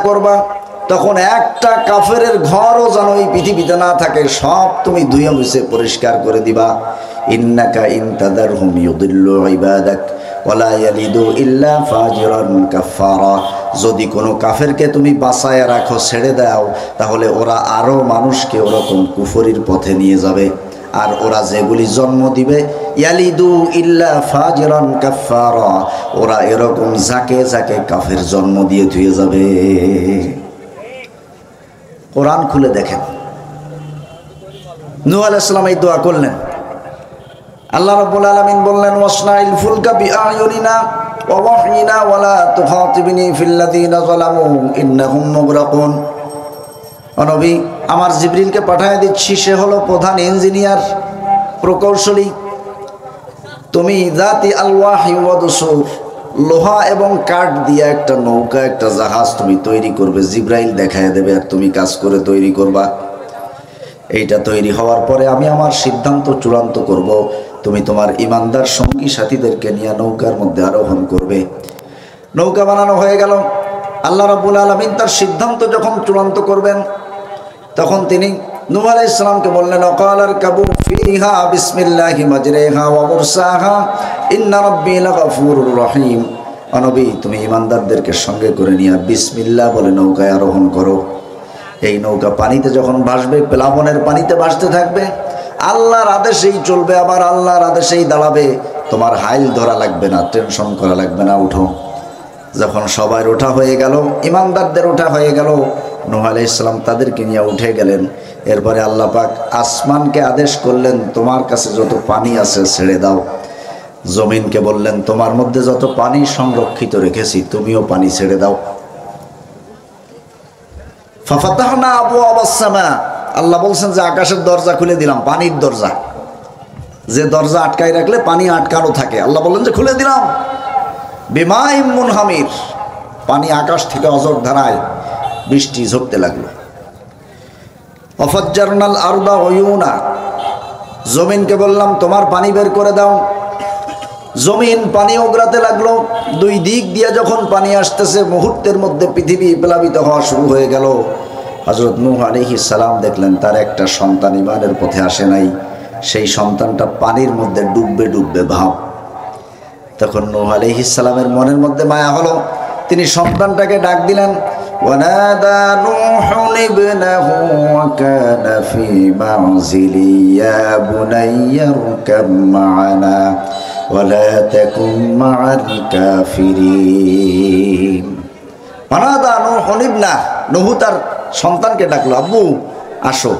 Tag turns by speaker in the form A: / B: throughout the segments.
A: করবা তখন একটা কাফেরের ঘরও যেন এই পৃথিবীতে না থাকে, সব তুমি ধুয়ে মুছে পরিষ্কার করে দিবা। ইন্নাকা ইন তাদারহুম ইউদিল্লু ইবাদাক ওয়ালা ইয়ালিদু ইল্লা ফাজিরান কাফারা। যদি কোনো কাফেরকে তুমি বাঁচায় রাখো, ছেড়ে দাও, তাহলে ওরা আরও মানুষকে ওরকম কুফরির পথে নিয়ে যাবে। আর ওরা যেগুলি জন্ম দিবে, ইয়ালিদু ইল্লা ফাজিরান কাফারা, ওরা এরকম যাকে যাকে কাফের জন্ম দিয়ে ধুয়ে যাবে। কোরআন খুলে দেখেন, নূহ আলাইহিস সালাম এই দোয়া করলেন। আল্লাহ রাব্বুল আলামিন বললেন, ওয়াসনাইল ফুলকা বিআয়ুনিনা ওয়া ওয়াহয়িনা ওয়ালা তুখাতিবনি ফিল্লাযিনা যালামু ইন্নাহুম মুগরাকুন। নবী, আমার জিবরিলকে পাঠিয়ে দিচ্ছি, সে হলো প্রধান ইঞ্জিনিয়ার, প্রকৌশলী। তুমি জাতি আলওয়াহি ওয়া দুসুর, লোহা এবং কাঠ দিয়ে একটা নৌকা, একটা জাহাজ তুমি তৈরি করবে। জিবরাইল দেখায় দেবে আর তুমি কাজ করে তৈরি করবা। এইটা তৈরি হওয়ার পরে আমি আমার সিদ্ধান্ত চূড়ান্ত করব। তুমি তোমার ইমানদার সঙ্গী সাথীদেরকে নিয়ে নৌকার মধ্যে আরোহণ করবে। নৌকা বানানো হয়ে গেল। আল্লাহ রাব্বুল আলামিন তার সিদ্ধান্ত যখন চূড়ান্ত করবেন, তখন তিনি নূহ আলাইহিস সালামকে বললেন, ওয়াকালার কাবু ফিহা বিসমিল্লাহি মাজরিহা ওয়া মুরসাহা ইন্না রাব্বি লাগাফুরুর রহিম। নবী, তুমি ইমানদারদেরকে সঙ্গে করে নিয়ে বিসমিল্লাহ বলে নৌকায় আরোহণ করো। এই নৌকা পানিতে যখন ভাসবে, প্লাবনের পানিতে ভাসতে থাকবে, আল্লাহর আদেশেই চলবে, আবার আল্লাহর আদেশেই দাঁড়াবে। তোমার হাইল ধরা লাগবে না, টেনশন করা লাগবে না, উঠো। যখন সবার ওঠা হয়ে গেল, ইমানদারদের ওঠা হয়ে গেল, নূহ আলাইহিস সালাম তাদেরকে নিয়ে উঠে গেলেন। এরপরে আল্লাহ পাক আসমানকে আদেশ করলেন, তোমার কাছে যত পানি আছে ছেড়ে দাও। জমিনকে বললেন, তোমার মধ্যে যত পানি সংরক্ষিত রেখেছি তুমিও পানি ছেড়ে দাও। ফাফাতাহনা আবওয়াবাস সামা, আল্লাহ বলছেন যে আকাশের দরজা খুলে দিলাম, পানির দরজা। যে দরজা আটকাই রাখলে পানি আটকানো থাকে, আল্লাহ বললেন যে খুলে দিলাম। বিমাইম মুনহামির, পানি আকাশ থেকে অঝোর ধারায় বৃষ্টি ঝরতে লাগলো। অফজ্জারনাল আরদা উয়ুনা, জমিনকে বললাম তোমার পানি বের করে দাও। জমিন পানি ওগরাতে লাগলো। দুই দিক দিয়ে যখন পানি আসতেছে, মুহূর্তের মধ্যে পৃথিবী প্লাবিত হওয়া শুরু হয়ে গেল। হযরত নূহ আলাইহিস সালাম দেখলেন তার একটা সন্তান ঈমানের পথে আসে নাই, সেই সন্তানটা পানির মধ্যে ডুববে ডুববে ভাব। তখন নূহ আলাইহিস সালামের মনের মধ্যে মায়া হলো, তিনি সন্তানটাকে ডাক দিলেন। ওয়ানাদা নূহুন ইবনাহু ওয়া কানা ফি মানজিলি ইয়া বুনাইয়া রকাব মা'ানা ওয়ালা তাকুম মা'আল কাফিরিন। ওয়ানাদা নূহুন ইবনাহু, নূহ তার সন্তানকে ডাকলো, আব্বু আসো,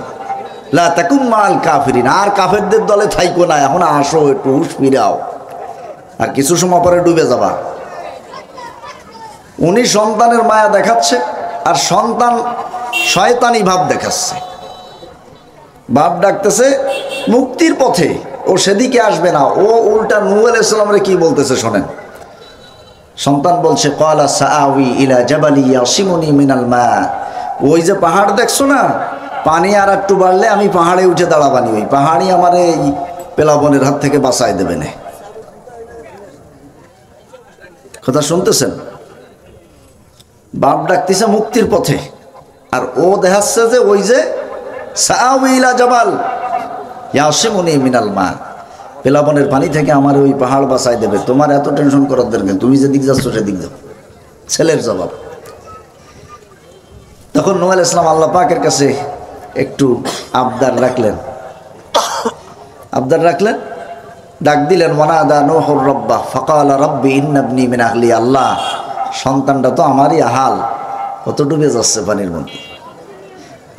A: লা তাকুম মা'আল কাফিরিন, আর কাফেরদের দলে থাইকো না, এখন আসো, একটু হুঁশ ফিরাও, আর কিছু সময় পরে ডুবে যাবা। উনি সন্তানের মায়া দেখাচ্ছে, আর সন্তান শয়তানি ভাব দেখাচ্ছে। বাপ ডাকতেছে মুক্তির পথে, ও সেদিকে আসবে না, ও উল্টা নূহ আলাইহিস সালামরে কি বলতেছে শোনেন। সন্তান বলছে, ক্বালা সাআওয়ি ইলা জাবালি ইয়াসিমুনি মিনাল মা, ওই যে পাহাড় দেখছো না, পানি আর একটু বাড়লে আমি পাহাড়ে উঠে দাঁড়াবানি, ওই পাহাড়ই আমার এই প্লাবনের হাত থেকে বাঁচায় দেবে না। কথা শুনতেছেন? বাপ ডাকতেছে মুক্তির পথে, আর ও দেখাচ্ছে যে ওই যে সাআওয়ি ইলা জাবাল ইয়াসিমুনি মিনাল মা, প্লাবনের পানি থেকে আমার ওই পাহাড় বাঁচায় দেবে। তোমার এত টেনশন করার দরকার, তুমি যে দিক যাচ্ছ সেদিক যাও। ছেলের জবাব। তখন নূহ আলাইহিস সালাম আল্লাহ পাকের কাছে একটু আবদার রাখলেন, ডাক দিলেন। ওয়ানাদা নূহুর রাব্বাহ ফাকালা রাব্বি ইন্না ইবনি মিন আহলি, আল্লাহ সন্তানটা তো আমারই আহাল, কত ডুবে যাচ্ছে পানির মধ্যে।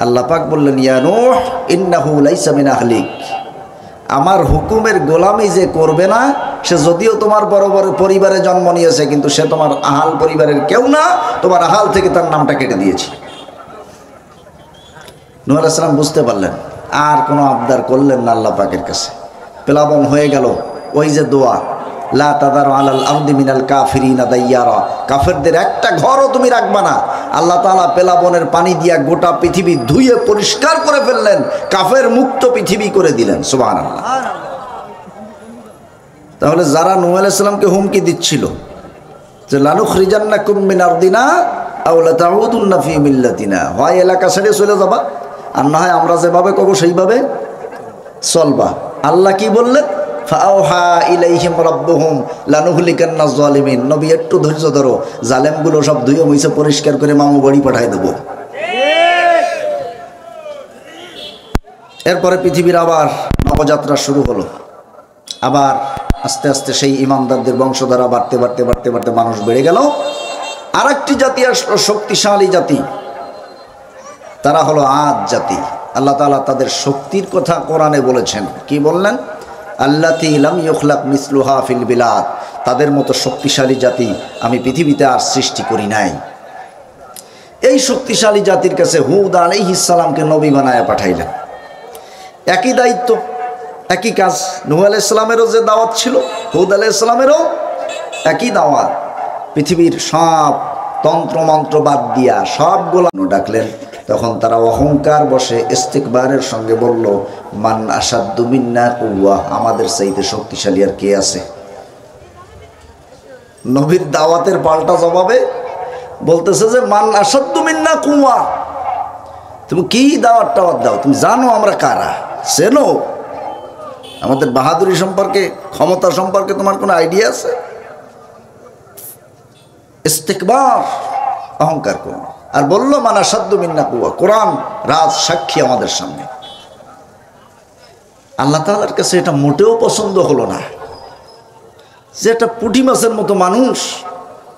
A: আল্লাহ পাক বললেন, ইয়া নূহ ইন্নাহু লাইসা মিন আহলিক, আমার হুকুমের গোলামি যে করবে না, সে যদিও তোমার বড় বড় পরিবারে জন্ম নিয়েছে, কিন্তু সে তোমার আহাল পরিবারের কেউ না, তোমার আহাল থেকে তার নামটা কেটে দিয়েছি। নূহ আলাইহিস সালাম বুঝতে পারলেন, আর কোনো আবদার করলেন না আল্লাহ পাকের কাছে। প্লাবন হয়ে গেল। ওই যে দোয়া, লা তাদার আলাল আরদি মিনাল কাফিরিনা দাইয়ারা, কাফেরদের একটা ঘরও তুমি রাখবা না। আল্লাহ তাআলা প্লাবনের পানি দিয়া গোটা পৃথিবী ধুয়ে পরিষ্কার করে ফেললেন, কাফের মুক্ত পৃথিবী করে দিলেন। সুবহানাল্লাহ। তাহলে যারা নূহ আলাইহিস সালামকে হুমকি দিচ্ছিল যে লানুখরিজান্নাকুম মিন আরদিনা আও লাতাউদুন্না ফি মিল্লাতিনা, হয় এলাকা ছেড়ে চলে যাবা, আর না হয় আমরা যেভাবে কব সেইভাবে চলবা। আল্লাহ কি বললেন? ফাআওহা ইলাইহিম রাব্বুহুম লানুহলিকান্নাজ জালিমিন। নবী একটু ধৈর্য ধরো, জালেমগুলো সব ধুয়ে মুছে পরিষ্কার করে মামু বাড়ি পাঠায় দেবো। এরপরে পৃথিবীর আবার নবযাত্রা শুরু হলো। আবার আস্তে আস্তে সেই ইমানদারদের বংশধারা বাড়তে বাড়তে বাড়তে বাড়তে মানুষ বেড়ে গেল। আর একটি জাতি আসলো, শক্তিশালী জাতি, তারা হলো আদ জাতি। আল্লাহ তাআলা তাদের শক্তির কথা কোরআনে বলেছেন। কি বললেন? আল্লাতী লাম ইউখলাক মিসলুহা ফিল বিলাদ, তাদের মতো শক্তিশালী জাতি আমি পৃথিবীতে আর সৃষ্টি করি নাই। এই শক্তিশালী জাতির কাছে হুদ আলাইহিস সালামকে নবী বানায়া পাঠাইলেন। একই দায়িত্ব, একই কাজ। নূহ আলাইহিস সালামেরও যে দাওয়াত ছিল, হুদ আলাইহিস সালামেরও একই দাওয়াত। পৃথিবীর সব তন্ত্রমন্ত্র বাদ দিয়া সবগুলো ডাকলেন। তখন তারা অহংকার বসে ইস্তিকবারের সঙ্গে বলল, মান আসাদ্দু মিন্না কুওয়া, আমাদের চাইতে শক্তিশালী আর কে আছে? নবীর দাওয়াতের পাল্টা জবাবে বলতেছে যে মান আসাদ্দু মিন্না কুওয়া, তুমি কি দাওয়াত টাওয়াত দাও? তুমি জানো আমরা কারা? চেনো? আমাদের বাহাদুরি সম্পর্কে, ক্ষমতা সম্পর্কে তোমার কোনো আইডিয়া আছে? ইস্তিকবার, অহংকার করো। আর বললো মান আসাদ্দু মিন্না কুওয়া। কোরআন রাজ সাক্ষী আমাদের সামনে। আল্লাহ তাআলার কাছে এটা মোটেও পছন্দ হলো না যে একটা পুঁটি মাছের মতো মানুষ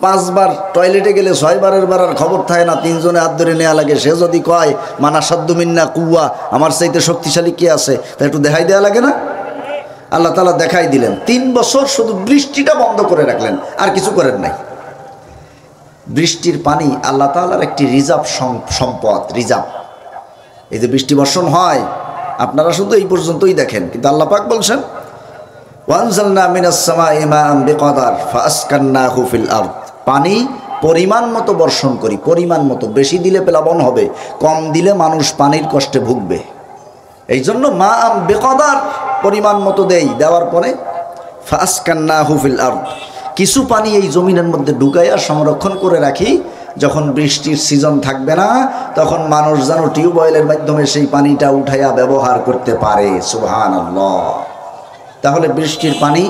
A: 5 বার টয়লেটে গেলে 6 বারের বারার খবর থাকে না, 3 জনে হাত ধরে নেওয়া লাগে। সে যদি কয় মান আসাদ্দু মিন্না কুওয়া, আমার চাইতে শক্তিশালী কে আছে, তা একটু দেখাই দেওয়া লাগে না? আল্লাহ তাআলা দেখাই দিলেন। 3 বছর শুধু বৃষ্টিটা বন্ধ করে রাখলেন, আর কিছু করেন নাই। বৃষ্টির পানি আল্লাহ তাআলার একটি রিজার্ভ সম্পদ, রিজার্ভ। এই যে বৃষ্টি বর্ষণ হয়, আপনারা শুধু এই পর্যন্তই দেখেন, কিন্তু আল্লাহ পাক বলছেন ওয়ানজালনা মিনাস সামাই মাআন বিকদার ফাআসকান্নাহু ফিল আরদ, পানি পরিমাণ মতো বর্ষণ করি, পরিমাণ মতো। বেশি দিলে প্লাবন হবে, কম দিলে মানুষ পানির কষ্টে ভুগবে। এই জন্য মাআন বিকদার, পরিমাণ মতো দেই, দেওয়ার পরে ফাআসকান্নাহু ফিল আরদ, কিছু পানি এই জমিনের মধ্যে ঢুকাইয়া সংরক্ষণ করে রাখি। যখন বৃষ্টির সিজন থাকবে না, তখন মানুষ যেন টিউবওয়েলের মাধ্যমে সেই পানিটা উঠাইয়া ব্যবহার করতে পারে। সুবহানাল্লাহ। তাহলে বৃষ্টির পানি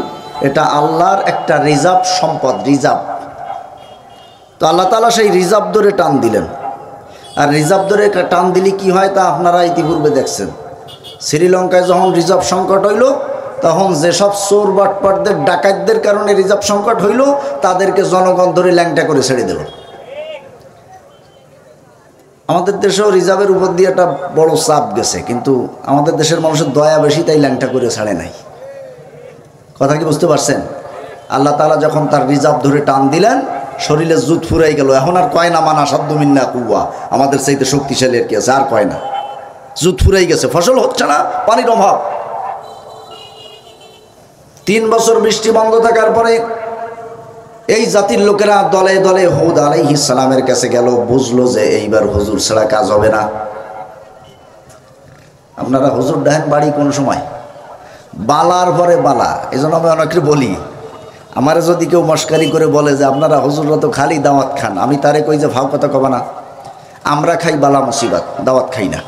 A: এটা আল্লাহর একটা রিজার্ভ সম্পদ, রিজার্ভ। তো আল্লাহ তাআলা সেই রিজার্ভ ধরে টান দিলেন। আর রিজার্ভ ধরে টান দিলে কি হয় তা আপনারা ইতিপূর্বে দেখছেন। শ্রীলঙ্কায় যখন রিজার্ভ সংকট হইল, তখন যেসব চোর বাটপাটদের ডাকাতদের কারণে রিজার্ভ সংকট হইল, তাদেরকে জনগণ ধরে ল্যাংটা করে ছেড়ে দিল। আমাদের দেশেও রিজার্ভের উপর দিয়ে একটা বড় চাপ গেছে, কিন্তু আমাদের দেশের মানুষের দয়া বেশি, তাই ল্যাংটা করে ছাড়ে নাই। কথা কি বুঝতে পারছেন? আল্লাহ তাআলা যখন তার রিজার্ভ ধরে টান দিলেন, শরীরে জুত ফুরাই গেল। এখন আর কয় না মান আসাদ্দু মিন্না কুওয়া, আমাদের চাইতে শক্তিশালী আর কি আছে, আর কয় না। জুত ফুরাই গেছে, ফসল হচ্ছে না, পানির অভাব। 3 বছর বৃষ্টি বন্ধ থাকার পরে এই জাতির লোকেরা দলে দলে হুদ আলাইহিস সালামের কাছে গেল। বুঝলো যে এইবার হুজুর ছাড়া কাজ হবে না। আপনারা হুজুর দেখেন বাড়ি কোন সময়? বালার পরে বালা। এই জন্য আমি অনেকে বলি, আমারে যদি কেউ মস্কারি করে বলে যে আপনারা হুজুররা তো খালি দাওয়াত খান, আমি তারে কই যে ভাও কথা কবা না, আমরা খাই বালা মুসিবত, দাওয়াত খাই না।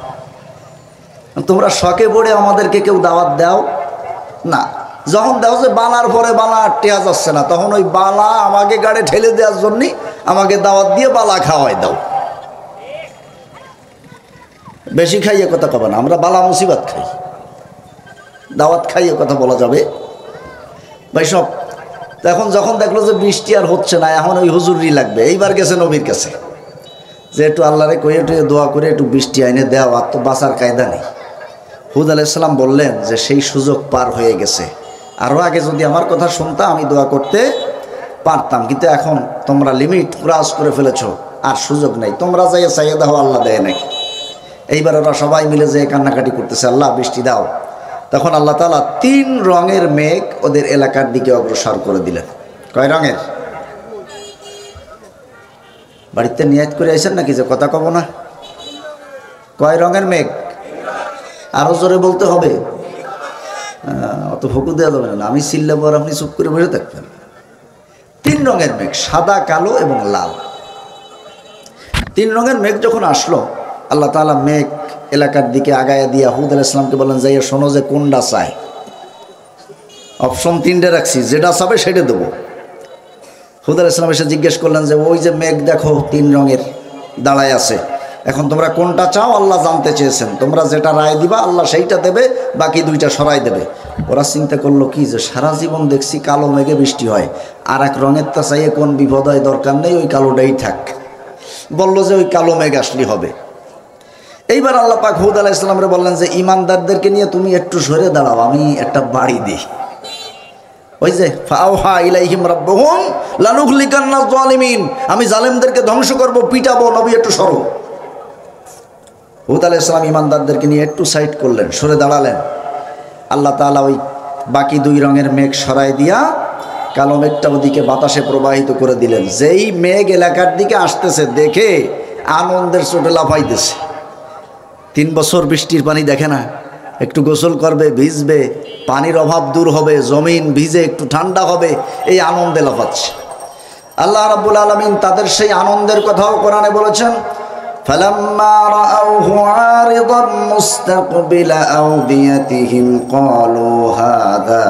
A: তোমরা শখে পড়ে আমাদেরকে কেউ দাওয়াত দাও না। যখন দেখো যে বালার পরে বালা আর টেয়া যাচ্ছে না, তখন ওই বালা আমাকে গাড়ি ঠেলে দেওয়ার জন্যে আমাকে দাওয়াত দিয়ে বালা খাওয়াই দাও। বেশি খাইয়ে কথা কবে না, আমরা বালা মুসিবত খাই, দাওয়াত খাইয়ে কথা বলা যাবে ভাই সব। এখন যখন দেখলো যে বৃষ্টি আর হচ্ছে না, এখন ওই হুজুরই লাগবে। এইবার গেছে নবীর কাছে যে একটু আল্লাহরে কই একটু দোয়া করে একটু বৃষ্টি আইনে দেওয়া, আর তো বাঁচার কায়দা নেই। হুদ আলাইহিস সালাম বললেন যে সেই সুযোগ পার হয়ে গেছে, আরও আগে যদি আমার কথা শুনতা আমি দোয়া করতে পারতাম, কিন্তু এখন তোমরা লিমিট ক্রস করে ফেলেছ, আর সুযোগ নেই। তোমরা যাইয়া চাইয়ে দাও, আল্লাহ দেয় নাকি। এইবার ওরা সবাই মিলে যে কান্নাকাটি করতেছে, আল্লাহ বৃষ্টি দাও। তখন আল্লাহ তাআলা 3 রঙের মেঘ ওদের এলাকার দিকে অগ্রসর করে দিলেন। কয় রঙের? বাড়িতে নিয়াত করে আইছেন নাকি যে কথা কব না? কয় রঙের মেঘ? আরো জোরে বলতে হবে, অত ফকু দেওয়া যাবে না। আমি চিল্লাবো আর আপনি চুপ করে বসে থাকবেন। 3 রঙের মেঘ, সাদা, কালো এবং লাল। তিন রঙের মেঘ যখন আসলো, আল্লাহ তাআলা মেঘ এলাকার দিকে আগায়া দিয়া হুদ আলাইহিস সালামকে বললেন, যাইয়া শোনো যে কোনটা চায়। অপশন তিনটে রাখছি, যেটা চাবে সেটা দেবো। হুদ আলাইহিস সালাম এসে জিজ্ঞেস করলেন যে ওই যে মেঘ দেখো তিন রঙের দাঁড়ায় আছে, এখন তোমরা কোনটা চাও? আল্লাহ জানতে চেয়েছেন, তোমরা যেটা রায় দিবা আল্লাহ সেইটা দেবে, বাকি দুইটা সরাই দেবে। ওরা চিন্তা করলো কি যে সারা জীবন দেখছি কালো মেঘে বৃষ্টি হয়, আর এক রঙের তা চাইয়ে কোন বিপদ হয় দরকার নেই, ওই কালোটাই থাক। বললো যে ওই কালো মেঘ আসলেই হবে। এইবার আল্লাহ পাক হুদ আলাইহিস সালামরে বললেন যে ইমানদারদেরকে নিয়ে তুমি একটু সরে দাঁড়াও, আমি একটা বাড়ি দিই। ওই যে ফাওহা ইলাইহিম রাব্বুহুম লানুহলিকান্নাজ জালিমিন, আমি জালেমদেরকে ধ্বংস করব, পিটাবো, নবী একটু সরো। হুদ আলাইহিস সালাম ইমানদারদেরকে নিয়ে একটু সাইড করলেন, সরে দাঁড়ালেন। আল্লাহ তাআলা ওই বাকি দুই রঙের মেঘ সরাই দিয়া কালো মেঘটা ওদিকে বাতাসে প্রবাহিত করে দিলেন। যেই মেঘ এলাকার দিকে আসতেছে দেখে আনন্দের চোটে লাফাইতেছে। 3 বছর বৃষ্টির পানি দেখে না, একটু গোসল করবে, ভিজবে, পানির অভাব দূর হবে, জমিন ভিজে একটু ঠান্ডা হবে, এই আনন্দে লাফাচ্ছে। আল্লাহ রাব্বুল আলামিন তাদের সেই আনন্দের কথাও কোরআনে বলেছেন, ফালাম্মা রাআউহু আরিদান মুস্তাকবিলা আওদিয়াতিহিম ক্বালু হাযা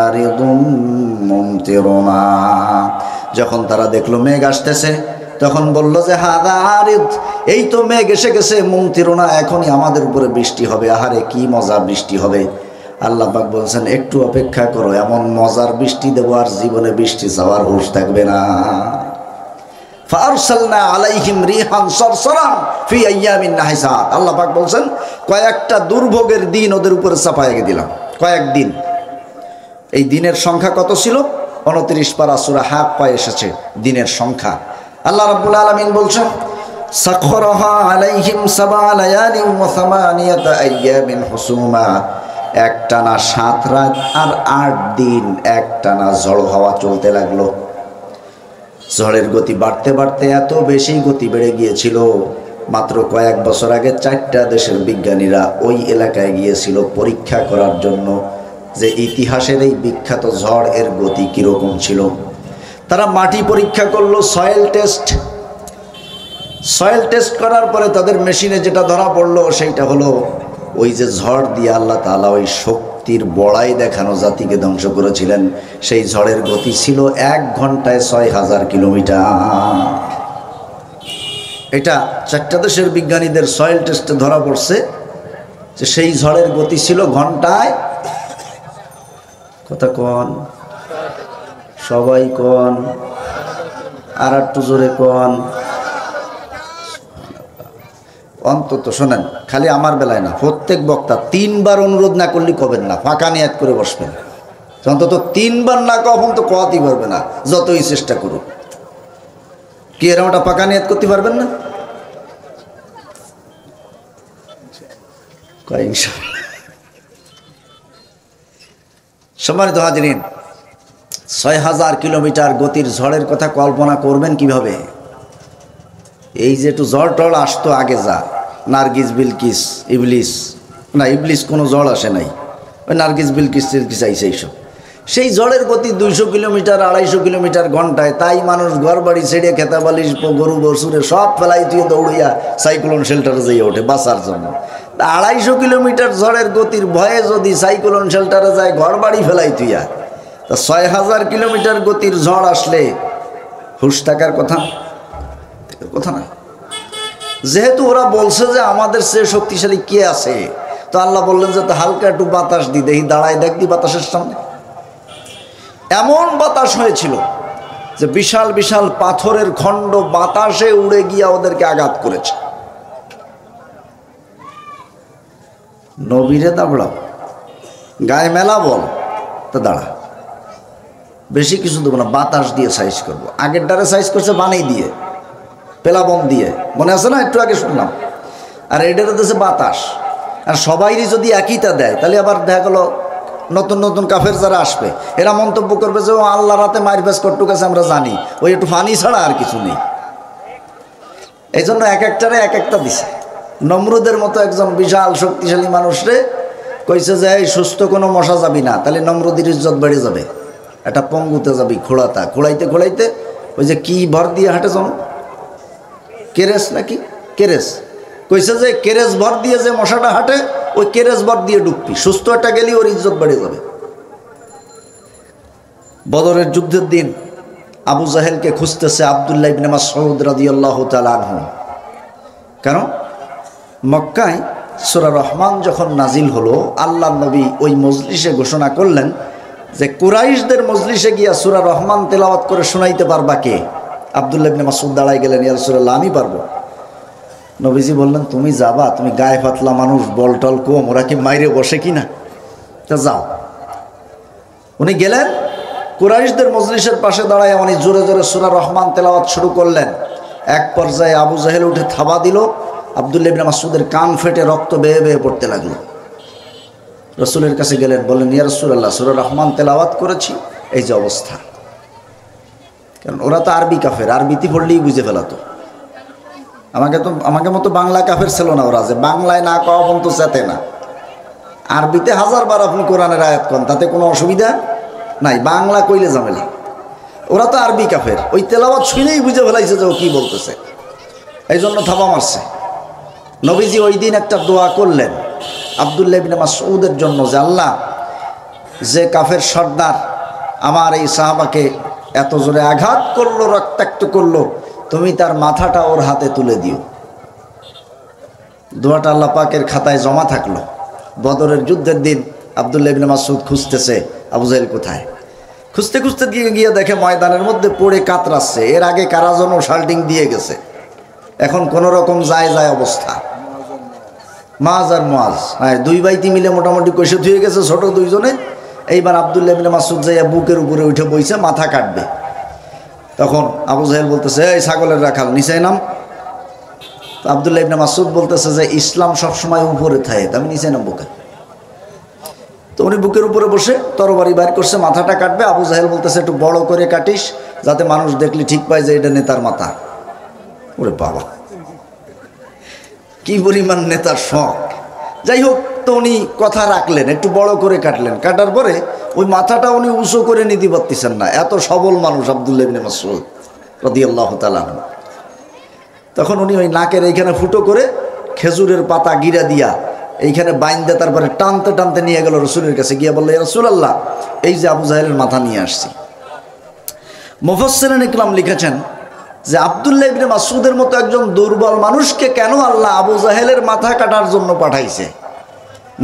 A: আরিদুম মুমতিরুনা। যখন তারা দেখলো মেঘ আসতেছে তখন বলল যে হাযা আরিদ, এই তো মেঘ এসে গেছে, মুমতিরুনা, এখনই আমাদের উপরে বৃষ্টি হবে। আহারে কি মজা বৃষ্টি হবে। আল্লাহ পাক বলছেন একটু অপেক্ষা করো, এমন মজার বৃষ্টি দেবো আর জীবনে বৃষ্টি যাওয়ার হুঁশ থাকবে না। ফারসালনা আলাইহিম রিহান সারসারান ফি আইয়ামিন নাহিসাত। আল্লাহ পাক বলছেন কয়েকটা দুর্ভোগের দিন ওদের উপরে চাপাইয়ে দিলাম, কয়েকদিন। এই দিনের সংখ্যা কত ছিল? 29 পারা সূরা হাক্কা এসেছে দিনের সংখ্যা। আল্লাহ রাব্বুল আলামিন বলছেন সাখরাহা আলাইহিম সাবআ লায়ালিন ওয়া সামানিয়াতা আইয়ামিন হুসুমা, একটানা 7 রাত আর 8 দিন একটানা ঝড় হাওয়া চলতে লাগলো। ঝড়ের গতি বাড়তে বাড়তে এত বেশি গতি বেড়ে গিয়েছিল, মাত্র কয়েক বছর আগে 4টা দেশের বিজ্ঞানীরা ওই এলাকায় গিয়েছিল পরীক্ষা করার জন্য যে ইতিহাসের এই বিখ্যাত ঝড় এর গতি কীরকম ছিল। তারা মাটি পরীক্ষা করলো, সয়েল টেস্ট করার পরে তাদের মেশিনে যেটা ধরা পড়লো সেইটা হলো ওই যে ঝড় দিয়ে আল্লাহ তাআলা ওই শক্তির বড়াই দেখানো জাতিকে ধ্বংস করেছিলেন, সেই ঝড়ের গতি ছিল 1 ঘন্টায় 6000 কিলোমিটার। এটা 4টা দেশের বিজ্ঞানীদের সয়েল টেস্টে ধরা পড়ছে যে সেই ঝড়ের গতি ছিল ঘন্টায়, কথা কন সবাই কন, আর একটু জোরে কন, অন্তত শোনেন, খালি আমার বেলায় না, প্রত্যেক বক্তা 3 বার অনুরোধ না করলে কবেন না, ফাঁকা নিয়াত করে বসবেন। অন্তত 3 বার না কখন তো কোয়াতেই পারবে না, যতই চেষ্টা করুক। কি এরকম একটা ফাঁকা নিয়াত করতে পারবেন না? সম্মানিত হাজিরিন, 6000 কিলোমিটার গতির ঝড়ের কথা কল্পনা করবেন কিভাবে? এই যে একটু ঝড় টড় আসতো আগে, যা নার্গিস বিলকিস ইবলিস, না ইবলিস কোনো ঝড় আসে নাই, ওই নার্গিস বিলকিস টিলকিস আইসে এইসব। সেই ঝড়ের গতি 200 কিলোমিটার 250 কিলোমিটার ঘন্টায়। তাই মানুষ ঘর বাড়ি ছেড়ে খেতা বালিশ গরু বসুরে সব ফেলাই তুই দৌড়িয়া সাইক্লোন শেল্টারে যেয়ে ওঠে বাঁচার জন্য। 250 কিলোমিটার ঝড়ের গতির ভয়ে যদি সাইক্লোন শেল্টারে যায় ঘর বাড়ি ফেলাই তুইয়া, তা 6000 কিলোমিটার গতির ঝড় আসলে হুশ থাকার কথা না। যেহেতু ওরা বলছে যে আমাদের সে শক্তিশালী কে আছে, তো আল্লাহ বললেন যে হালকা একটু বাতাস দি, দেখি দাঁড়ায় দেখবি বাতাসের সামনে। এমন বাতাস হয়েছিল যে বিশাল বিশাল পাথরের খণ্ড বাতাসে উড়ে গিয়া ওদেরকে আঘাত করেছে। নবীরে দাবড়াও, গায়ে মেলা বল, তা দাঁড়া, বেশি কিছু দেবো না, বাতাস দিয়ে সাইজ করবো। আগের ডারে সাইজ করছে বানিয়ে দিয়ে, পেলাবন দিয়ে, মনে আছে না, একটু আগে শুনলাম। আর এটার দেশে বাতাস, আর সবাইরই যদি একইটা দেয় তাহলে আবার দেখা গেল নতুন নতুন কাফের যারা আসবে এরা মন্তব্য করবে যে ও আল্লাহ রাতে মারবেস কটুক আছে আমরা জানি, ওই একটু ফানি ছাড়া আর কিছু নেই। এই জন্য এক একটারে এক একটা দিছে। নমরুদের মতো একজন বিশাল শক্তিশালী মানুষরে কইছে যে এই সুস্থ কোনো মশা যাবি না, তাহলে নমরুদের ইজ্জত বেড়ে যাবে, একটা পঙ্গুতে যাবি খোড়াইতে খোড়াইতে ওই যে কি ভর দিয়ে হাঁটে জন, কেরেস নাকি কেরেস, কইছে যে কেরেস ভর দিয়ে যে মশাটা হাঁটে ওই কেরেস ভর দিয়ে ডুববি, সুস্থ একটা গেলি ওর ইজ্জত বেড়ে যাবে। বদরের যুদ্ধের দিন আবু জাহেলকে খুঁজতেছে আব্দুল্লাহ ইবনে মাসউদ রাদিয়াল্লাহু তাআলা আনহু। কেন? মক্কায় সূরা রহমান যখন নাজিল হলো, আল্লাহর নবী ওই মজলিসে ঘোষণা করলেন যে কুরাইশদের মজলিসে গিয়া সূরা রহমান তেলাওয়াত করে শোনাইতে পারবা কে? আব্দুল্লাহ ইবনে মাসউদ দাঁড়াই গেলেন, ইয়া রাসূলুল্লাহ আমি পারবো। নবীজি বললেন তুমি যাবা, তুমি গায়ে পাতলা মানুষ, বল টল কম, ওরা কি মাইরে বসে কিনা, তা যাও। উনি গেলেন, কুরাইশদের মজলিসের পাশে দাঁড়ায় উনি জোরে জোরে সূরা রহমান তেলাওয়াত শুরু করলেন। এক পর্যায়ে আবু জাহেল উঠে থাবা দিল, আব্দুল্লাহ ইবনে মাসউদের কান ফেটে রক্ত বেয়ে বেয়ে পড়তে লাগলো। রাসূলের কাছে গেলেন, বললেন ইয়া রাসূলুল্লাহ সূরা রহমান তেলাওয়াত করেছি, এই যে অবস্থা। কারণ ওরা তো আরবি কাফের, আরবিতে পড়লেই বুঝে ফেলাতো। আমাকে মতো বাংলা কাফের ছিল না ওরা, যে বাংলায় না কওয়া পর্যন্ত চেতে না। আরবিতে হাজারবার আপনি কোরআনের আয়াত কন, তাতে কোনো অসুবিধা নাই, বাংলা কইলে ঝামেলা। ওরা তো আরবি কাফের, ওই তেলাওয়াত শুনেই বুঝে ফেলাইছে যে ও কি বলতেছে, এই জন্য থাবা মারছে। নবীজি ওই দিন একটা দোয়া করলেন আব্দুল্লাহ ইবনে মাসউদের জন্য, যে আল্লাহ, যে কাফের সর্দার আমার এই সাহাবাকে এত জোরে আঘাত করলো, রক্তাক্ত করলো, তুমি তার মাথাটা ওর হাতে তুলে দিও। দোয়াটা আল্লাহ পাকের খাতায় জমা থাকলো। বদরের যুদ্ধের দিন আব্দুল্লাহ ইবনে মাসউদ খুঁজতেছে আবু জাহেল কোথায়। খুঁজতে খুঁজতে গিয়ে দেখে ময়দানের মধ্যে পড়ে কাতরাচ্ছে। এর আগে কারা যেন শাল্টিং দিয়ে গেছে, এখন কোনো রকম যায় অবস্থা। মাজ আর মাজ, হ্যাঁ, দুই ভাইতি মিলে মোটামুটি কষে ধুয়ে গেছে ছোট দুইজনে। এইবার আব্দুল্লাহ ইবনে মাসউদ যাইয়া বুকের উপরে উঠে বইছে, মাথা কাটবে। তখন আবু জাহেল বলতেছে এই ছাগলের রাখাল নিচে নাম। আব্দুল্লাহ ইবনে মাসউদ বলতেছে যে ইসলাম সবসময় উপরে থাকে, আমি নিচে নামবো কেন? তো উনি বুকের উপরে বসে তরবারি বাইর করছে, মাথাটা কাটবে। আবু জাহেল বলতেছে একটু বড় করে কাটিস, যাতে মানুষ দেখলে ঠিক পায় যে এটা নেতার মাথা। ওরে বাবা, কি পরিমাণ নেতার শখ! যাই হোক, তো উনি কথা রাখলেন, একটু বড় করে কাটলেন। কাটার পরে ওই মাথাটা উনি উঁচু করে নিতে পারতেছেন না, এত সবল মানুষ আব্দুল্লাহ ইবনে মাসউদ রাদিয়াল্লাহু তাআলা। তখন উনি ওই নাকের এইখানে ফুটো করে খেজুরের পাতা গিরা দিয়া এইখানে বাইন্দা তারপরে টানতে টানতে নিয়ে গেল রাসূলের কাছে, গিয়া বলল ইয়া রাসূলুল্লাহ, এই যে আবু জাহেলের মাথা নিয়ে আসছি। মুফাসসিরিন ইকরাম লিখেছেন যে আব্দুল্লাহ ইবনে মাসউদের মতো একজন দুর্বল মানুষকে কেন আল্লাহ আবু জাহেলের মাথা কাটার জন্য পাঠাইছে?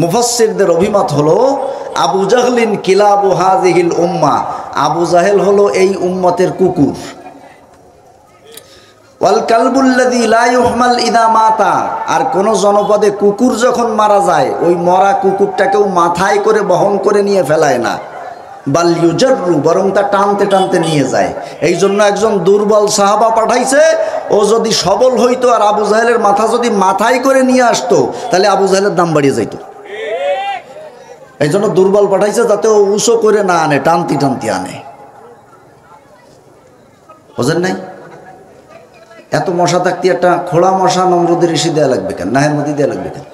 A: মুফাসসিরদের অভিমত হলো আবু জাহলিন কিলাবু হাযিহিল উম্মাহ, আবু জাহেল হলো এই উম্মতের কুকুর। ওয়াল কালবুল্লাযী লা ইউহমাল ইযা মাতা, আর কোন জনপদে কুকুর যখন মারা যায় ওই মরা কুকুরটাকেও মাথায় করে বহন করে নিয়ে ফেলায় না, বাল ইউজাররু, বরং তা টানতে টানতে নিয়ে যায়। এই জন্য একজন দুর্বল সাহাবা পাঠাইছে। ও যদি সবল হইতো আর আবু জাহেলের মাথা যদি মাথায় করে নিয়ে আসতো, তাহলে আবু জাহেলের দাম বাড়িয়ে যাইত। এই জন্য দুর্বল পাঠাইছে, যাতে ও উঁচু করে না আনে, টানতি টানতি আনে। বোঝেন নাই? এত মশা থাকতে একটা খোলা মশা নমরুদের ইসি দেওয়া লাগবে কেন, নাহের মধ্যে দেওয়া লাগবে কেন?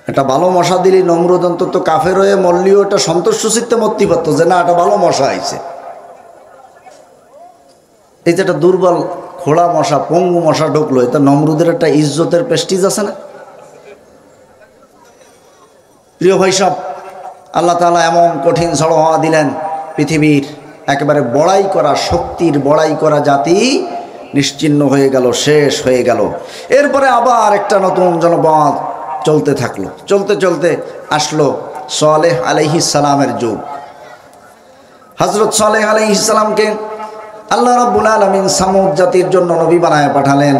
A: একটা ভালো মশা দিলেই নমরুদ অন্তত কাফের হয়ে মরলেও এটা সন্তোষ চিত্তে মরতে পারতো, যে না একটা ভালো মশা আইছে। এই যে একটা দুর্বল খোলা মশা, পঙ্গু মশা ঢুকলো, এটা নমরুদের একটা ইজ্জতের প্রেস্টিজ আছে না? প্রিয় ভাই সব, আল্লাহ তাআলা এমন কঠিন ঝড় হওয়া দিলেন, পৃথিবীর একেবারে বড়াই করা শক্তির বড়াই করা জাতি নিশ্চিহ্ন হয়ে গেল, শেষ হয়ে গেল। এরপরে আবার একটা নতুন জনপদ চলতে থাকলো। চলতে চলতে আসলো সালেহ আলাইহিস সালামের যুগ। হযরত সালেহ আলাইহিস সালামকে আল্লাহ রাব্বুল আলামিন সামুদ জাতির জন্য নবী বানায় পাঠালেন।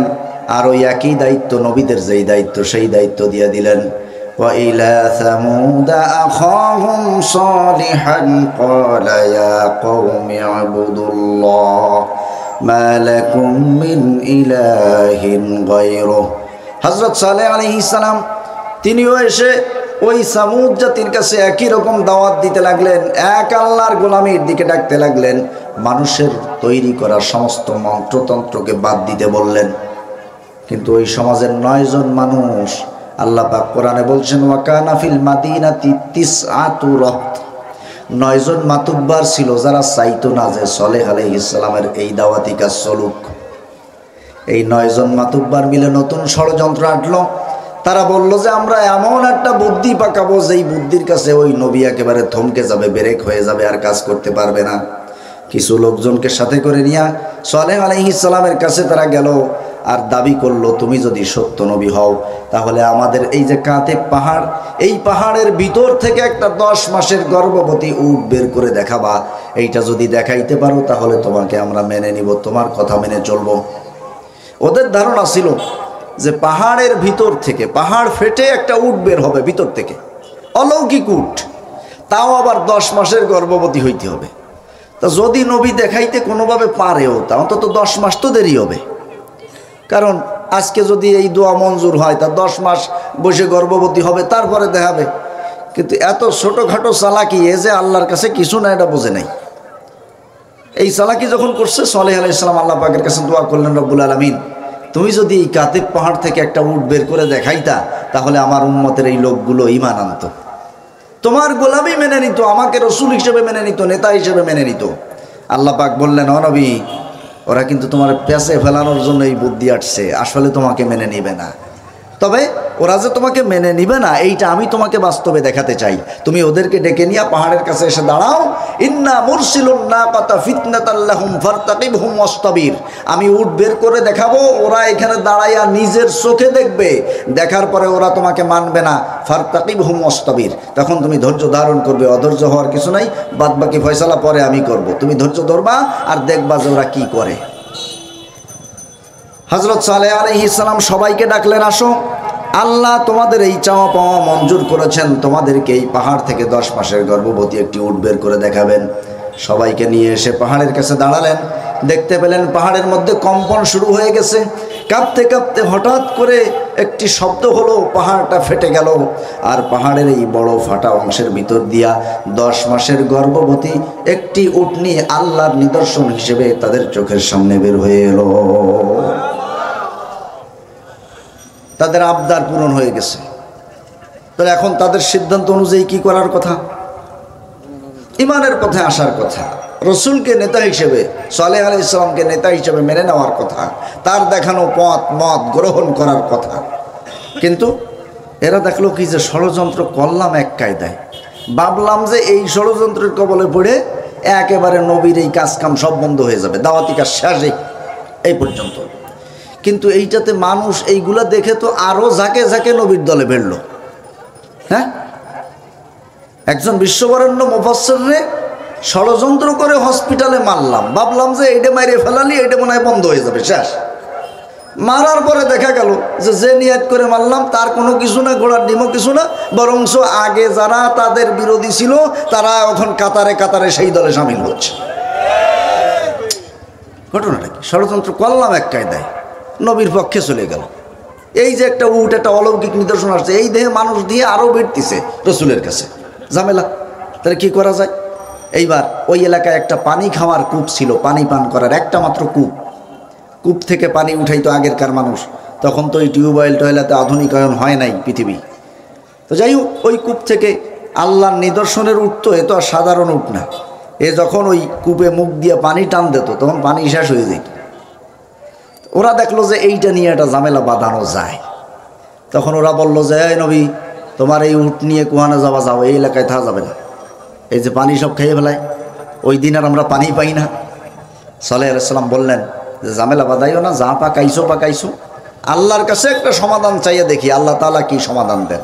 A: আর ওই একই দায়িত্ব নবীদের, যেই দায়িত্ব সেই দায়িত্ব দিয়ে দিলেন। ওয়া ইলা সামুদা আখাহুম সালিহান ক্বালা ইয়া কওমি ইবুদুল্লাহ মা লাকুম মিন ইলাহিন গায়রুহু। হযরত সালেহ আলাইহিস সালাম তিনিও এসে ওই সামুদ জাতির কাছে একই রকম দাওয়াত দিতে লাগলেন, এক আল্লাহর গোলামির দিকে ডাকতে লাগলেন। মানুষের তৈরি করা সমস্ত মন্ত্রতন্ত্রকে বাদ দিতে বললেন। কিন্তু ওই সমাজের 9 জন মানুষ, আল্লাহ পাক কোরআনে বলছেন ওয়া কানা ফিল মাদিনাতি তিসআতু রাহত, 9 জন মাতুব্বার ছিল যারা চাইতো না যে সালেহ আলাইহিস সালামের এই দাওয়াতি কাজ চলুক। এই 9 জন মাতুব্বার মিলে নতুন ষড়যন্ত্র আঁটলো। তারা বলল যে আমরা এমন একটা বুদ্ধি পাকাবো যেই বুদ্ধির কাছে ওই নবী একেবারে থমকে যাবে, ব্রেক হয়ে যাবে, আর কাজ করতে পারবে না। কিছু লোকজনকে সাথে করে নিয়ে সালেহ আলাইহিস সালামের কাছে তারা গেল আর দাবি করলো, তুমি যদি সত্য নবী হও তাহলে আমাদের এই যে কাতেব পাহাড়, এই পাহাড়ের ভিতর থেকে একটা 10 মাসের গর্ভবতী উট বের করে দেখাবা। এইটা যদি দেখাইতে পারো তাহলে তোমাকে আমরা মেনে নিব, তোমার কথা মেনে চলবো। ওদের ধারণা ছিল যে পাহাড়ের ভিতর থেকে, পাহাড় ফেটে একটা উট বের হবে ভিতর থেকে, অলৌকিক উট, তাও আবার 10 মাসের গর্ভবতী হইতে হবে। তা যদি নবী দেখাইতে কোনোভাবে পারেও তা অন্তত 10 মাস তো দেরি হবে, কারণ আজকে যদি এই দোয়া মঞ্জুর হয় তা 10 মাস বসে গর্ভবতী হবে, তারপরে দেখাবে। কিন্তু এত ছোটোখাটো চালাকি, এ যে আল্লাহর কাছে কিছু না এটা বোঝে নাই। এই চালাকি যখন করছে সালেহ আলাইহিস সালাম আল্লাহ পাকের কাছে দোয়া করলেন, রব্বুল আলামিন তুমি যদি এই কাতেব পাহাড় থেকে একটা উট বের করে দেখাইতা তাহলে আমার উম্মতের এই লোকগুলো ঈমান আনতো, তোমার গোলামি মেনে নিত, আমাকে রসুল হিসেবে মেনে নিত, নেতা হিসেবে মেনে নিত। আল্লাহ পাক বললেন, ও নবী, ওরা কিন্তু তোমার পেঁচে ফেলানোর জন্য এই বুদ্ধি আসছে, আসলে তোমাকে মেনে নিবে না। তবে ওরা যে তোমাকে মেনে নিবে না এইটা আমি তোমাকে বাস্তবে দেখাতে চাই। তুমি ওদেরকে ডেকে নিয়ে পাহাড়ের কাছে এসে দাঁড়াও। ইন্না মুরসিলুন নাকাতা ফিতনাতাল লাহুম ফারতাকিবহুম ওয়াসতাবির। আমি উট বের করে দেখাবো, ওরা এখানে দাঁড়াইয়া নিজের চোখে দেখবে, দেখার পরে ওরা তোমাকে মানবে না। ফারতাকিবহুম ওয়াসতাবির, তখন তুমি ধৈর্য ধারণ করবে, অধৈর্য হওয়ার কিছু নাই, বাদবাকি ফয়সালা পরে আমি করব। তুমি ধৈর্য ধরবা আর দেখবা যে ওরা কি করে। হযরত সালেহ আলাইহিস সালাম সবাইকে ডাকলেন, আসো, আল্লাহ তোমাদের এই চাওয়া পাওয়া মঞ্জুর করেছেন, তোমাদেরকে এই পাহাড় থেকে 10 মাসের গর্ভবতী একটি উট বের করে দেখাবেন। সবাইকে নিয়ে এসে পাহাড়ের কাছে দাঁড়ালেন। দেখতে পেলেন পাহাড়ের মধ্যে কম্পন শুরু হয়ে গেছে। কাঁপতে কাঁপতে হঠাৎ করে একটি শব্দ হলো, পাহাড়টা ফেটে গেল। আর পাহাড়ের এই বড় ফাটা অংশের ভিতর দিয়া 10 মাসের গর্ভবতী একটি উটনি আল্লাহর নিদর্শন হিসেবে তাদের চোখের সামনে বের হয়ে এলো। তাদের আবদার পূরণ হয়ে গেছে। তাহলে এখন তাদের সিদ্ধান্ত অনুযায়ী কি করার কথা? ইমানের পথে আসার কথা, রসুলকে নেতা হিসেবে, সালেহ আলাইহিস সালামকে নেতা হিসেবে মেনে নেওয়ার কথা, তার দেখানো পথ মত গ্রহণ করার কথা। কিন্তু এরা দেখলো কি যে ষড়যন্ত্র করলাম এক কায়দায়, ভাবলাম যে এই ষড়যন্ত্রের কবলে পড়ে একেবারে নবীর এই কাজকাম সব বন্ধ হয়ে যাবে, দাওয়াতি কাজ শেষে এই পর্যন্ত। কিন্তু এইটাতে মানুষ এইগুলা দেখে তো আরো ঝাঁকে ঝাঁকে নবীর দলে বেরল। হ্যাঁ, একজন বিশ্ববরেণ্য মুফাসসিরে ষড়যন্ত্র করে হসপিটালে মারলাম, ভাবলাম যে এইটা মাইরে ফেলালি এইটা মনে হয় বন্ধ হয়ে যাবে, শেষ। মারার পরে দেখা গেল যে নিয়ত করে মারলাম তার কোনো কিছু না, ঘোড়ার ডিমও কিছু না, বরঞ্চ আগে যারা তাদের বিরোধী ছিল তারা এখন কাতারে কাতারে সেই দলে সামিল হচ্ছে। ঘটনাটা কি? ষড়যন্ত্র করলাম এক কায়দায়, নবীর পক্ষে চলে গেল। এই যে একটা উট, একটা অলৌকিক নিদর্শন আসছে, এই দেহে মানুষ দিয়ে আরও বেড়তিছে রসুলের কাছে, ঝামেলা। তাহলে কি করা যায়? এইবার ওই এলাকায় একটা পানি খাওয়ার কূপ ছিল, পানি পান করার একটা মাত্র কূপ। কূপ থেকে পানি উঠাইতো আগেরকার মানুষ, তখন তো ওই টিউবওয়েল টয়লেটে আধুনিকায়ন হয় নাই পৃথিবী। তো যাই হোক, ওই কূপ থেকে আল্লাহর নিদর্শনের উঠ তো, এ তো আর সাধারণ উঠ না। এ যখন ওই কূপে মুখ দিয়ে পানি টান দিত তখন পানি শেষ হয়ে যেত। ওরা দেখলো যে এইটা নিয়ে একটা ঝামেলা বাঁধানো যায়। তখন ওরা বলল যে, এই নবী, তোমার এই উট নিয়ে কুয়ানে যাওয়া যাও, এই এলাকায় থাকা যাবে না, এই যে পানি সব খেয়ে ফেলায়, ওই দিন আর আমরা পানি পাই না। সালেহ আলাইহিস সালাম বললেন যে ঝামেলা বাঁধাইও না, যা পাকাইছো আল্লাহর কাছে একটা সমাধান চাইয়ে দেখি আল্লাহ তাআলা কি সমাধান দেন।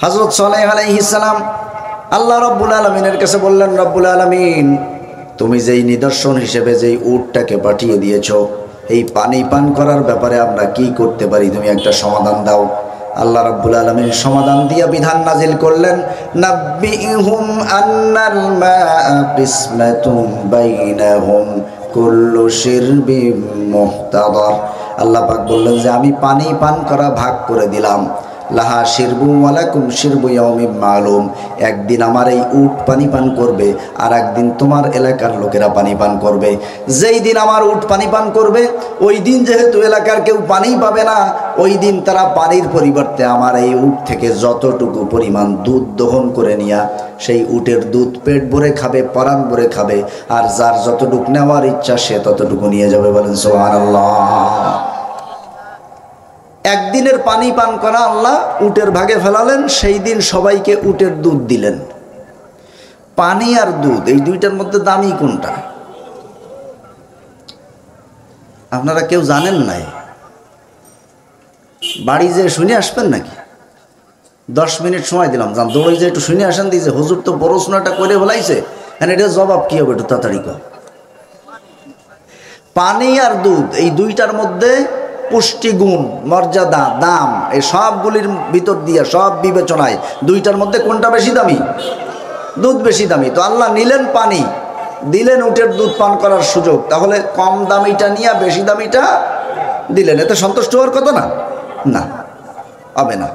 A: হযরত সালেহ আলাইহিস সালাম আল্লাহ রাব্বুল আলামিনের কাছে বললেন, রব্বুল আলামিন, তুমি যেই নিদর্শন হিসেবে যেই উটটাকে পাঠিয়ে দিয়েছ, এই পানি পান করার ব্যাপারে আমরা কি করতে পারি, তুমি একটা সমাধান দাও। আল্লাহ রাব্বুল আলামিন সমাধান দিয়া বিধান নাজিল করলেন, নাব্বিহুম আন্নাল মা'a কিসমাতুন বাইনাহুম কুল্লু শিরবিন মুহতাদার। আল্লাহ পাক বললেন যে আমি পানি পান করা ভাগ করে দিলাম, লাহা শিরবু ওয়ালাকুম শিরবু ইয়াউমিন মালুম। একদিন আমার এই উট পানি পান করবে, আর একদিন তোমার এলাকার লোকেরা পানি পান করবে। যেই দিন আমার উট পানি পান করবে ওই দিন যেহেতু এলাকার কেউ পানি পাবে না, ওই দিন তারা পানির পরিবর্তে আমার এই উট থেকে যতটুকু পরিমাণ দুধ দহন করে নিয়া সেই উটের দুধ পেট ভরে খাবে, পরাণ ভরে খাবে, আর যার যতটুকু নেওয়ার ইচ্ছা সে ততটুকু নিয়ে যাবে। বলেন সুবহানাল্লাহ। একদিনের পানি পান করা আল্লাহ উটের ভাগে ফেলালেন, সেই দিন সবাইকে উটের দুধ দিলেন। পানি আর দুধ এই দুইটার মধ্যে দামি কোনটা আপনারা কেউ জানেন নাই? বাড়ি যে শুনে আসবেন নাকি? 10 মিনিট সময় দিলাম, যান দৌড়ে যে একটু শুনে আসেন। দিয়েছে হুজুর তো পড়াশোনাটা করে ফেলাইছে, এটা জবাব কি হবে? একটু তাড়াতাড়ি কর। পানি আর দুধ এই দুইটার মধ্যে পুষ্টিগুণ, মর্যাদা, দাম, এই সবগুলির ভিতর দিয়ে সব বিবেচনায় দুইটার মধ্যে কোনটা বেশি দামি? দুধ বেশি দামি। তো আল্লাহ নিলেন পানি, দিলেন উটের দুধ পান করার সুযোগ, তাহলে কম দামিটা নিয়ে বেশি দামিটা দিলেন, এতে সন্তুষ্ট হওয়ার কথা না? না, হবে না।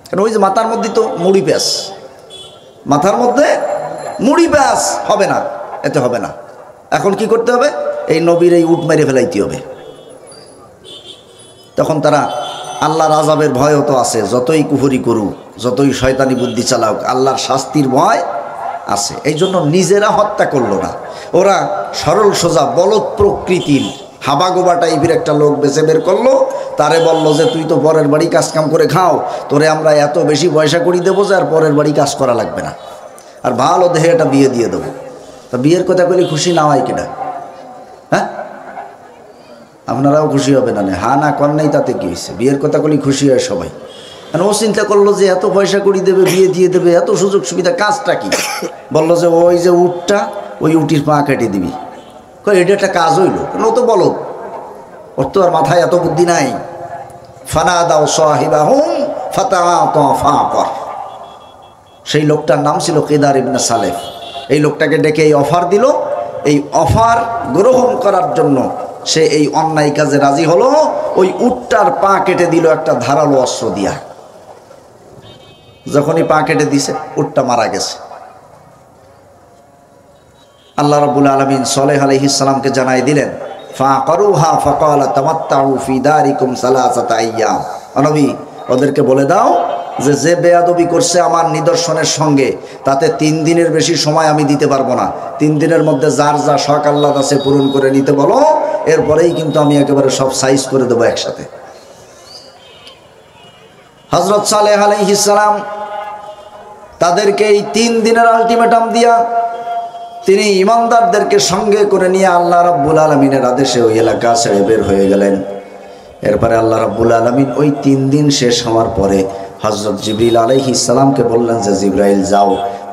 A: কারণ ওই যে মাথার মধ্যে তো মুড়ি প্যাঁচ, মাথার মধ্যে মুড়ি প্যাঁচ হবে না, এতে হবে না। এখন কি করতে হবে? এই নবীর এই উট মেরে ফেলাইতে হবে। তখন তারা আল্লাহর আযাবের ভয়ও তো আছে, যতই কুফরি করুক, যতই শয়তানি বুদ্ধি চালাক, আল্লাহর শাস্তির ভয় আছে। এই জন্য নিজেরা হত্যা করলো না, ওরা সরল সোজা বলদ প্রকৃতির হাবাগোবা টাইপের একটা লোক বেছে বের করলো, তারে বললো যে তুই তো পরের বাড়ি কাজ কাম করে খাও, তোরে আমরা এত বেশি পয়সা করি দেবো যে আর পরের বাড়ি কাজ করা লাগবে না, আর ভালো দেহে এটা বিয়ে দিয়ে দেবো। তা বিয়ের কথা বলি খুশি না হয় কিনা? হ্যাঁ, আপনারাও খুশি হবে না? হ্যাঁ না কর নাই, তাতে কি হয়েছে? বিয়ের কথা বলি খুশি হয় সবাই। কারণ ও চিন্তা করলো যে এত পয়সা করি দেবে, বিয়ে দিয়ে দেবে, এত সুযোগ সুবিধা, কাজটা কি? বললো যে ওই যে উটটা, ওই উটির পা কেটে দিবি। এটা একটা কাজ হইল? ও তো বলো, ওর তো আর মাথায় এত বুদ্ধি নাই। ফানাদাউ সাহিবাহুম ফাতাআতা ফাআকার। সেই লোকটার নাম ছিল কেদার ইবনে সালেফ। এই লোকটাকে ডেকে এই অফার দিল, এই অফার গ্রহণ করার জন্য সে এই অন্যায় কাজে রাজি হলো। ওই উটটার পা কেটে দিল একটা ধারালো অস্ত্র দিয়া। যখনই পা কেটে দিছে উটটা মারা গেছে। আল্লাহ রাব্বুল আলামিন সালেহ আলাইহিস সালামকে জানাই দিলেন, ফাকারুহা ফাকালা তামাত্তাউ ফি দারিকুম সালাসাতা আইয়াম। নবী, ওদেরকে বলে দাও যে যে বেয়াদবি করছে আমার নিদর্শনের সঙ্গে, তাতে 3 দিনের বেশি সময় আমি দিতে পারবো না। 3 দিনের মধ্যে যার যা শখ আল্লাহ আছে পূরণ করে নিতে বলো, এরপরেই কিন্তু আমি একেবারে সব সাইজ করে দেবো একসাথে। হযরত সালেহ আলাইহিস সালাম তাদেরকে এই 3 দিনের আলটিমেটাম দিয়া তিনি ইমানদারদেরকে সঙ্গে করে নিয়ে আল্লাহ রাব্বুল আলামিনের আদেশে ওই এলাকা ছেড়ে বের হয়ে গেলেন। এরপরে আল্লাহ রাব্বুল আলামিন ওই 3 দিন শেষ হওয়ার পরে হযরত জিবরিল আলাইহিস সালামকে বললেন যে জিবরাইল যাও,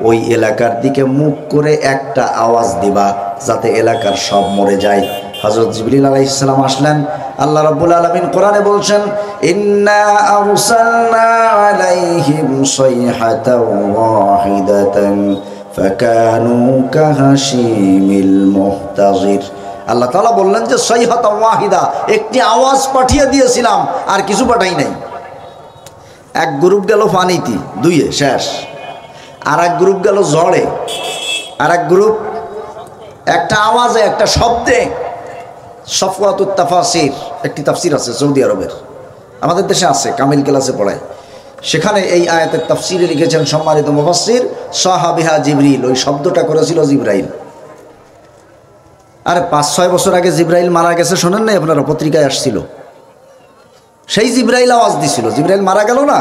A: ওই এলাকার দিকে মুখ করে একটা আওয়াজ দিবা যাতে এলাকার সব মরে যায়। হযরত জিবরিল আলাইহিস সালাম আসলেন। আল্লাহ রাব্বুল আলামিন কোরআনে বলছেন, ইন্না আরসালনা আলাইহিম সাইহাতান ওয়াহিদাতান ফাকানু কাহাশিমিল মুহতাজির। আল্লাহ তাআলা বললেন যে সাইহাতান ওয়াহিদা, একটি আওয়াজ পাঠিয়ে দিয়েছিলাম, আর কিছু পাঠাই নাই। এক গ্রুপ গেল পানিতে, 2 শেষ। আর এক গ্রুপ গেল ঝড়ে, আর এক গ্রুপ একটা আওয়াজে, একটা শব্দে। সফওয়াতুত তাফাসির একটি তাফসির আছে সৌদি আরবের, আমাদের দেশে আছে, কামিল ক্লাসে পড়ায়। সেখানে এই আয়াতের তাফসিরে লিখেছেন সম্মানিত মুফাসসির সাহাবিহা জিবরিল। ওই শব্দটা করেছিল জিবরাইল। আরে 5-6 বছর আগে জিবরাইল মারা গেছে, শোনেন নাই আপনারা? পত্রিকায় আসছিল। সেই জিবরাইল আওয়াজ দিছিল। জিবরাইল মারা গেল না,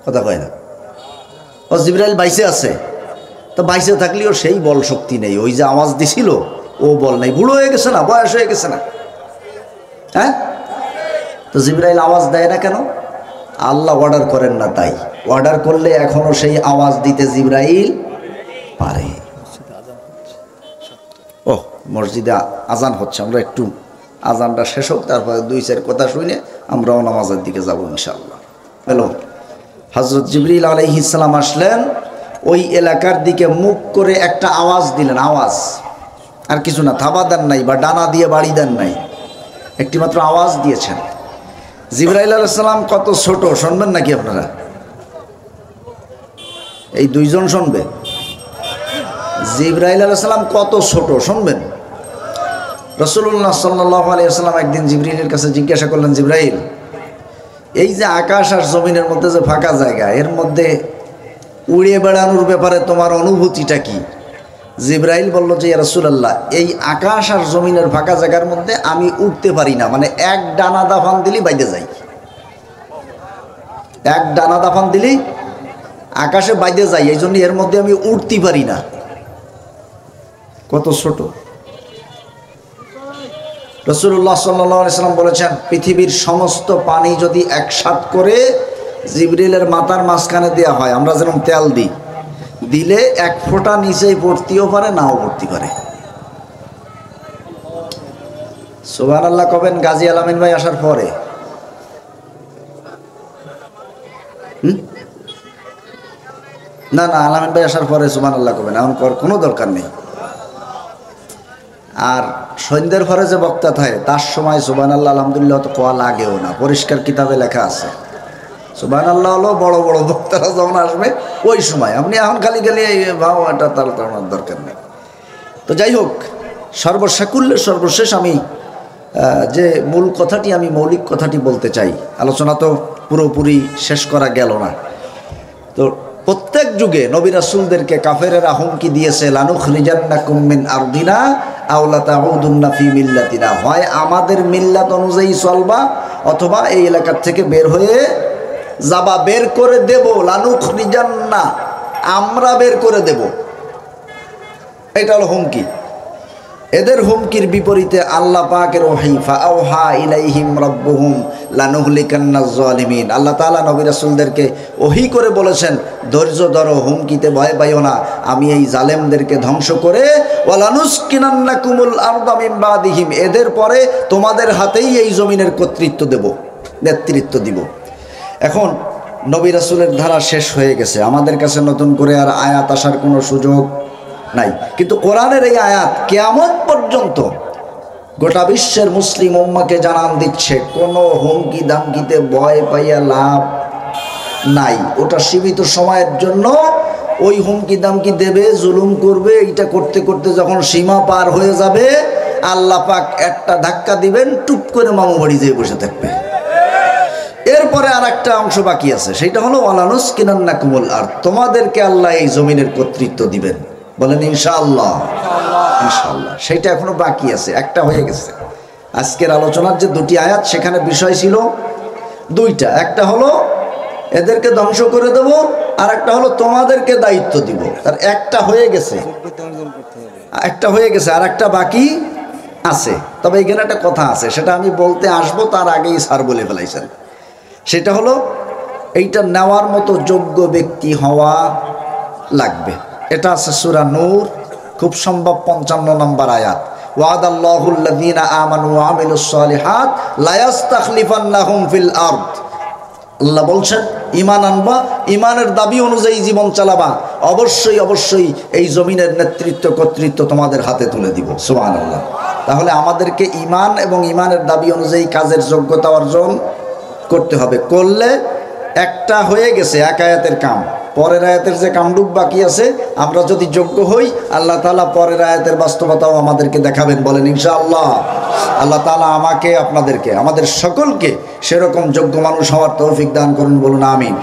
A: কথা কয় না। ও জিবরাইল বাইসে আছে, তো বাইসে থাকলেও সেই বল শক্তি নেই। ওই যে আওয়াজ দিছিল ও বল নাই, বুড়ো হয়ে গেছে না, বয়স হয়ে গেছে না? হ্যাঁ, তো জিবরাইল আওয়াজ দেয় না কেন? আল্লাহ অর্ডার করেন না, তাই। অর্ডার করলে এখনো সেই আওয়াজ দিতে জিবরাইল পারে। ও, মসজিদে আজান হচ্ছে, আমরা একটু আজানটা শেষ হোক, তারপরে 2-4 কথা শুনে আমরাও নামাজের দিকে যাব ইনশাআল্লাহ। হ্যালো, হযরত জিবরিল আলাইহিস সালাম আসলেন, ওই এলাকার দিকে মুখ করে একটা আওয়াজ দিলেন। আওয়াজ, আর কিছু না, থাবা দেন নাই বা ডানা দিয়ে বাড়ি দেন নাই, একটি মাত্র আওয়াজ দিয়েছেন। জিবরাইল আলাইহিস সালাম কত ছোট, শুনবেন নাকি আপনারা? এই 2 জন শুনবে। জিবরাইল আলাইহিস সালাম কত ছোট শুনবেন? রাসূলুল্লাহ সাল্লাল্লাহু আলাইহি ওয়াসাল্লাম একদিন জিবরাইলের কাছে জিজ্ঞাসা করলেন, জিবরাইল, এই যে আকাশ আর জমিনের মধ্যে যে ফাঁকা জায়গা, এর মধ্যে উড়ে বেড়ানোর ব্যাপারে তোমার অনুভূতিটা কি? জিবরাইল বলল যে, ইয়া রাসূলুল্লাহ, এই আকাশ আর জমিনের ফাঁকা জায়গার মধ্যে আমি উঠতে পারি না, মানে এক ডানা দাফান দিলেই বাইরে যাই। এক ডানা দাফান দিলেই আকাশে বাইরে যাই, এই জন্য এর মধ্যে আমি উঠতে পারি না। কত ছোট! রাসূলুল্লাহ সাল্লাল্লাহু আলাইহি ওয়াসাল্লাম বলেছেন, পৃথিবীর সমস্ত পানি যদি একসাথ করে জিবরিলের মাথার মাঝখানে দেওয়া হয়, আমরা যেরকম তেল দিই, দিলে এক ফোঁটা নিচেই পড়তেও পারে, নাও পড়তে পারে। সুবহানাল্লাহ কবেন গাজী আলামিন ভাই আসার পরে? না না, আলামিন ভাই আসার পরে সুবহানাল্লাহ কবেন, এখন কোনো দরকার নেই। আর সন্ধ্যের পরে যে বক্তা থাকে তার সময় সুবহানাল্লাহ আলহামদুলিল্লাহ তো কোয়া লাগেও না, পরিষ্কার কিতাবে লেখা আছে। সুবহানাল্লাহ হলো বড় বড় বক্তারা যখন আসবে ওই সময়, আপনি এখন খালি ভাও এটা তার দরকার নেই। তো যাই হোক, সর্বসাকুল্যের সর্বশেষ আমি যে মূল কথাটি, আমি মৌলিক কথাটি বলতে চাই। আলোচনা তো পুরোপুরি শেষ করা গেল না। তো প্রত্যেক যুগে নবী রাসূলদেরকে কাফেরেরা হুমকি দিয়েছে, লানুখরিজান্নাকুম মিন আরদিনা আও লাতাউদুন্না ফি মিল্লাতিনা, হয় আমাদের মিল্লাত অনুযায়ী চলবা অথবা এই এলাকার থেকে বের হয়ে যাবা, বের করে দেব। লানুখরিজান্না, আমরা বের করে দেব, এটা হলো হুমকি। এদের হুমকির বিপরীতে আল্লাহ পাকের ওহী, ফাআওহা ইলাইহিম রাব্বুহুম লানুহলিকান্নাজ জালিমিন, আল্লাহ তাআলা নবী রাসূলদেরকে ওহী করে বলেছেন, ধৈর্য ধরো, হুমকিতে ভয় পাইও না, আমি এই জালেমদেরকে ধ্বংস করে ওয়ালানুসকিনান্নাকুমুল আরদা মিন বাদিহিম, এদের পরে তোমাদের হাতেই এই জমিনের কর্তৃত্ব দেব, নেতৃত্ব দিব। এখন নবী রাসূলের ধারা শেষ হয়ে গেছে, আমাদের কাছে নতুন করে আর আয়াত আসার কোনো সুযোগ নাই। কিন্তু কোরআনের এই আয়াত কিয়ামত পর্যন্ত গোটা বিশ্বের মুসলিম উম্মাহকে জানান দিচ্ছে, কোনো হুমকি দামকিতে ভয় পাইয়া লাভ নাই। ওটা সীমিত সময়ের জন্য, ওই হুমকি দামকি দেবে, জুলুম করবে, এইটা করতে করতে যখন সীমা পার হয়ে যাবে, আল্লাহ পাক একটা ধাক্কা দিবেন, টুপ করে মামু বাড়ি যেয়ে বসে থাকবে। এরপরে আর একটা অংশ বাকি আছে, সেটা হলো ওয়ালানুসকিনান্নাকুমুল আরদ, তোমাদেরকে আল্লাহ এই জমিনের কর্তৃত্ব দিবেন। বলেন ইনশাআল্লাহ। ইনশাআল্লাহ, সেইটা এখনো বাকি আছে, একটা হয়ে গেছে। আজকের আলোচনার যে দুটি আয়াত, সেখানে বিষয় ছিল দুইটা, একটা হলো এদেরকে ধ্বংস করে দেব, আর একটা হলো তোমাদেরকে দায়িত্ব দিব। তার একটা হয়ে গেছে, একটা হয়ে গেছে, আর একটা বাকি আছে। তবে এখানে একটা কথা আছে, সেটা আমি বলতে আসবো, তার আগেই স্যার বলে ফেলাইছেন। সেটা হলো, এইটা নেওয়ার মতো যোগ্য ব্যক্তি হওয়া লাগবে। এটা আছে সূরা নূর, খুব সম্ভব 55 নম্বর আয়াত। ওয়াদাল্লাহুল্লাযীনা আমানু ওয়া আমিলুস সালিহাত লা ইস্তাখলিফান্নাহুম ফিল আরদ, আল্লাহ বলছেন ঈমান আনবা, ঈমানের দাবি অনুযায়ী জীবন চালাবা, অবশ্যই অবশ্যই এই জমিনের নেতৃত্ব কর্তৃত্ব তোমাদের হাতে তুলে দিব। সুবহানাল্লাহ। তাহলে আমাদেরকে ঈমান এবং ঈমানের দাবি অনুযায়ী কাজের যোগ্যতা অর্জন করতে হবে। করলে একটা হয়ে গেছে এক আয়াতের কাম, পরের আয়াতের যে কামডুক বাকি আছে, আমরা যদি যোগ্য হই, আল্লাহ তাআলা পরের আয়াতের বাস্তবতাও আমাদেরকে দেখাবেন। বলেন ইনশাআল্লাহ। আল্লাহ তাআলা আমাকে, আপনাদেরকে, আমাদের সকলকে সেরকম যোগ্য মানুষ হওয়ার তৌফিক দান করুন। বলুন আমিন।